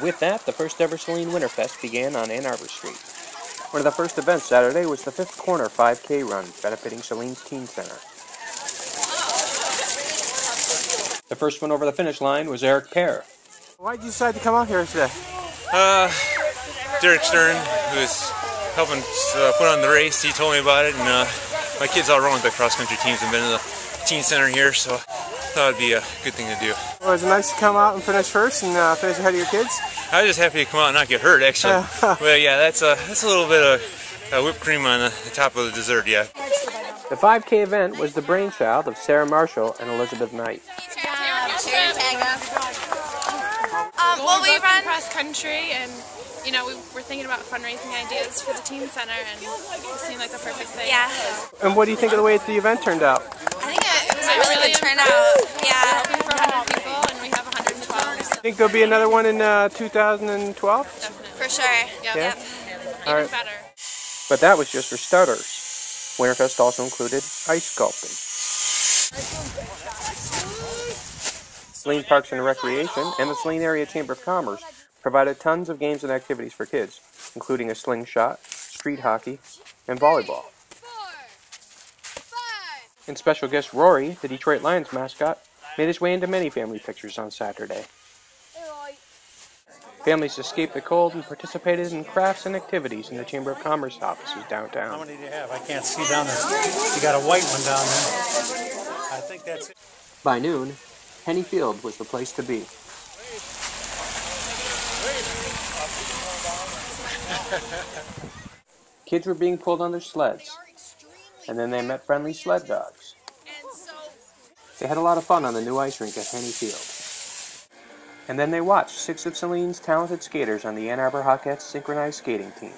With that, the first ever Saline Winterfest began on Ann Arbor Street. One of the first events Saturday was the Fifth Corner 5K run, benefiting Saline's Teen Center. The first one over the finish line was Eric Pear. Why did you decide to come out here today? Derek Stern, who is helping put on the race, he told me about it, and my kids all run with the cross-country teams and been in the teen center here, so I thought it'd be a good thing to do. Well, was it nice to come out and finish first and finish ahead of your kids? I was just happy to come out and not get hurt, actually. But yeah, that's a little bit of whipped cream on the top of the dessert, yeah. The 5K event was the brainchild of Sarah Marshall and Elizabeth Knight. Well, we run cross country, and you know, we're thinking about fundraising ideas for the teen center, and it seemed like the perfect thing. Yeah. And what do you think of the way the event turned out? I think it was a really good turnout. Yeah. We're hoping for 100 people, and we have 112. Think there'll be another one in 2012? Definitely. For sure. Yep. Yeah. Even All right. better. But that was just for starters. Winterfest also included ice sculpting. Saline Parks and Recreation and the Saline Area Chamber of Commerce provided tons of games and activities for kids, including a slingshot, street hockey, and volleyball. And special guest Rory, the Detroit Lions mascot, made his way into many family pictures on Saturday. Families escaped the cold and participated in crafts and activities in the Chamber of Commerce offices downtown. How many do you have? I can't see down there. You got a white one down there. I think that's it. By noon, Henny Field was the place to be. Kids were being pulled on their sleds, and then they met friendly sled dogs. They had a lot of fun on the new ice rink at Henny Field. And then they watched 6 of Saline's talented skaters on the Ann Arbor Hawkettes synchronized skating team.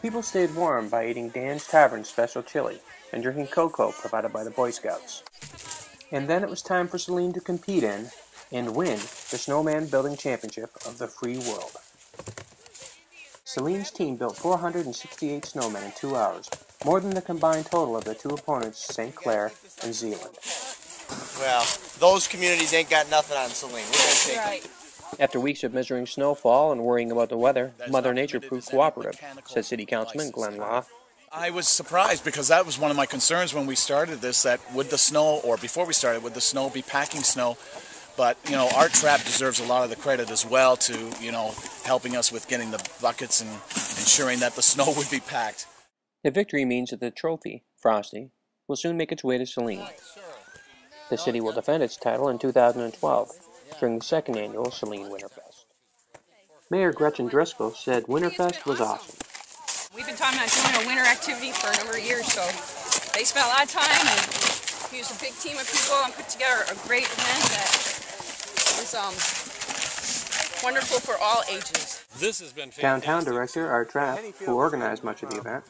People stayed warm by eating Dan's Tavern's special chili and drinking cocoa provided by the Boy Scouts. And then it was time for Saline to compete in and win the Snowman Building Championship of the free world. Saline's team built 468 snowmen in 2 hours, more than the combined total of the two opponents, St. Clair and Zeeland. Well, those communities ain't got nothing on Saline. We're going to take them. After weeks of measuring snowfall and worrying about the weather, Mother Nature proved cooperative, said City Councilman Glenn Law. I was surprised because that was one of my concerns when we started this, that would the snow, or before we started, would the snow be packing snow? But, you know, Art Trap deserves a lot of the credit as well to, you know, helping us with getting the buckets and ensuring that the snow would be packed. The victory means that the trophy, Frosty, will soon make its way to Saline. The city will defend its title in 2012, during the second annual Saline Winterfest. Mayor Gretchen Driscoll said Winterfest was awesome. We've been talking about doing a winter activity for a number of years, so they spent a lot of time and used a big team of people and put together a great event that was wonderful for all ages. Downtown director Art Trapp, who organized much of the event,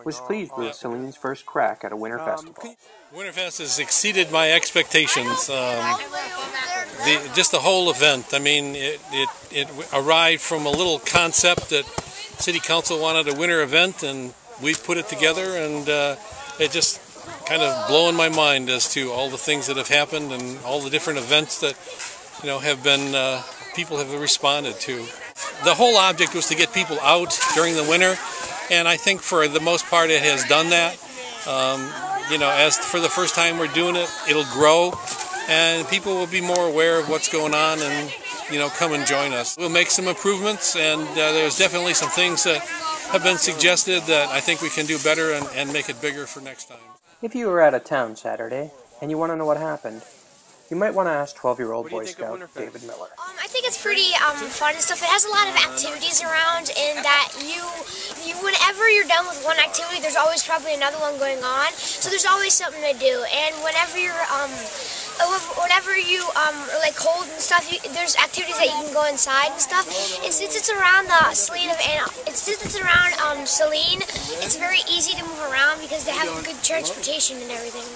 was pleased with Saline's first crack at a winter festival. Winterfest has exceeded my expectations. Just the whole event. I mean, it arrived from a little concept that City Council wanted a winter event, and we put it together, and it just kind of blowing my mind as to all the things that have happened and all the different events that, you know, have been people have responded to. The whole object was to get people out during the winter, and I think for the most part it has done that. You know, as for the first time we're doing it, it'll grow, and people will be more aware of what's going on and, you know, come and join us. We'll make some improvements, and there's definitely some things that have been suggested that I think we can do better and make it bigger for next time. If you were out of town Saturday and you want to know what happened, you might want to ask 12-year-old Boy Scout David Miller. I think it's pretty fun and stuff. It has a lot of activities around, in that you whenever you're done with one activity, there's always probably another one going on. So there's always something to do. And whenever you are like cold and stuff, there's activities that you can go inside and stuff. And since it's around the Saline Saline, it's very easy to move around because they have good transportation and everything.